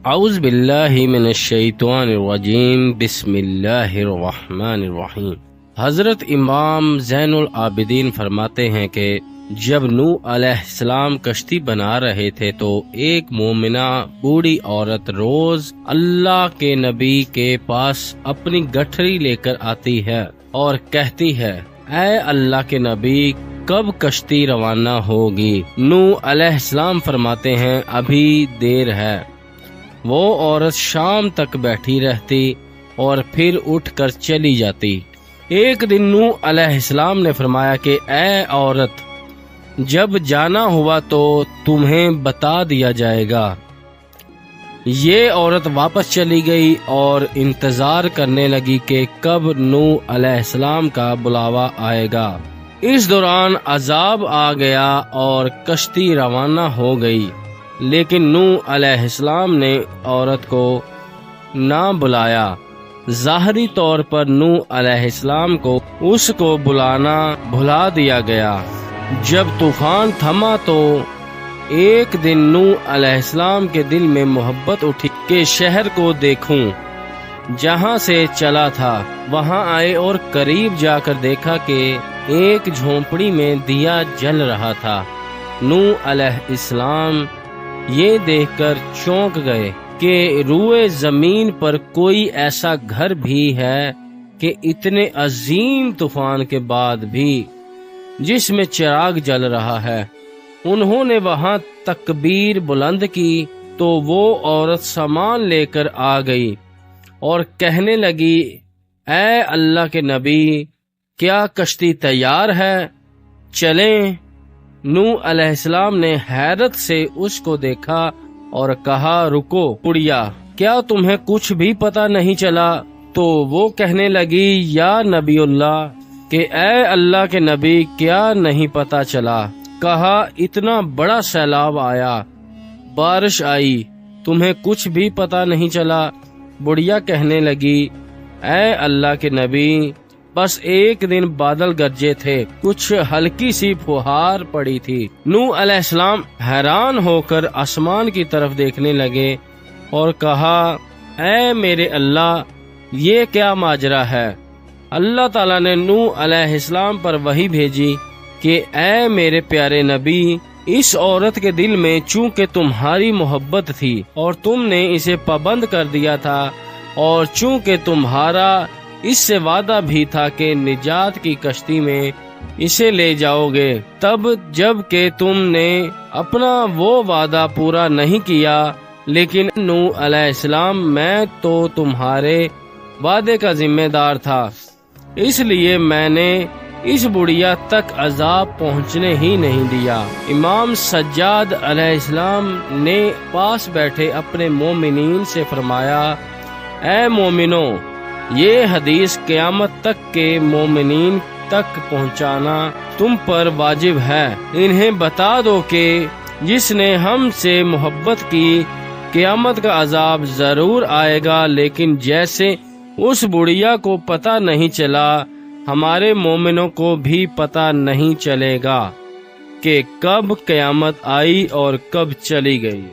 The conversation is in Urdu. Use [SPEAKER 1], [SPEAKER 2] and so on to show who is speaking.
[SPEAKER 1] اعوذ باللہ من الشیطان الرجیم، بسم اللہ الرحمن الرحیم۔ حضرت امام زین العابدین فرماتے ہیں کہ جب نوح علیہ السلام کشتی بنا رہے تھے تو ایک مومنہ بوڑھی عورت روز اللہ کے نبی کے پاس اپنی گٹھری لے کر آتی ہے اور کہتی ہے، اے اللہ کے نبی، کب کشتی روانہ ہوگی؟ نوح علیہ السلام فرماتے ہیں، ابھی دیر ہے۔ وہ عورت شام تک بیٹھی رہتی اور پھر اٹھ کر چلی جاتی۔ ایک دن نوح علیہ السلام نے فرمایا کہ اے عورت، جب جانا ہوا تو تمہیں بتا دیا جائے گا۔ یہ عورت واپس چلی گئی اور انتظار کرنے لگی کہ کب نوح علیہ السلام کا بلاوا آئے گا۔ اس دوران عذاب آ گیا اور کشتی روانہ ہو گئی، لیکن نوح علیہ السلام نے عورت کو نہ بلایا۔ ظاہری طور پر نوح علیہ السلام کو اس کو بلانا بھلا دیا گیا۔ جب طوفان تھما تو ایک دن نوح علیہ السلام کے دل میں محبت اٹھی کہ شہر کو دیکھوں جہاں سے چلا تھا۔ وہاں آئے اور قریب جا کر دیکھا کہ ایک جھونپڑی میں دیا جل رہا تھا۔ نوح علیہ السلام یہ دیکھ کر چونک گئے کہ روئے زمین پر کوئی ایسا گھر بھی ہے کہ اتنے عظیم طوفان کے بعد بھی جس میں چراغ جل رہا ہے۔ انہوں نے وہاں تکبیر بلند کی تو وہ عورت سامان لے کر آ گئی اور کہنے لگی، اے اللہ کے نبی، کیا کشتی تیار ہے؟ چلیں۔ نوح علیہ السلام نے حیرت سے اس کو دیکھا اور کہا، رکو بڑھیا، کیا تمہیں کچھ بھی پتہ نہیں چلا؟ تو وہ کہنے لگی، یا نبی اللہ، کہ اے اللہ کے نبی، کیا نہیں پتہ چلا؟ کہا، اتنا بڑا سیلاب آیا، بارش آئی، تمہیں کچھ بھی پتہ نہیں چلا؟ بڑھیا کہنے لگی، اے اللہ کے نبی، بس ایک دن بادل گرجے تھے، کچھ ہلکی سی فوہار پڑی تھی۔ نوح علیہ السلام حیران ہو کر آسمان کی طرف دیکھنے لگے اور کہا، اے میرے اللہ، یہ کیا ماجرا ہے؟ اللہ تعالیٰ نے نوح علیہ السلام پر وحی بھیجی کہ اے میرے پیارے نبی، اس عورت کے دل میں چونکہ تمہاری محبت تھی اور تم نے اسے پابند کر دیا تھا، اور چونکہ تمہارا اس سے وعدہ بھی تھا کہ نجات کی کشتی میں اسے لے جاؤ گے، تب جب کہ تم نے اپنا وہ وعدہ پورا نہیں کیا، لیکن نوح علیہ السلام، میں تو تمہارے وعدے کا ذمہ دار تھا، اس لیے میں نے اس بڑھیا تک عذاب پہنچنے ہی نہیں دیا۔ امام سجاد علیہ السلام نے پاس بیٹھے اپنے مومنین سے فرمایا، اے مومنوں، یہ حدیث قیامت تک کے مومنین تک پہنچانا تم پر واجب ہے۔ انہیں بتا دو کہ جس نے ہم سے محبت کی، قیامت کا عذاب ضرور آئے گا، لیکن جیسے اس بڑھیا کو پتہ نہیں چلا، ہمارے مومنوں کو بھی پتہ نہیں چلے گا کہ کب قیامت آئی اور کب چلی گئی۔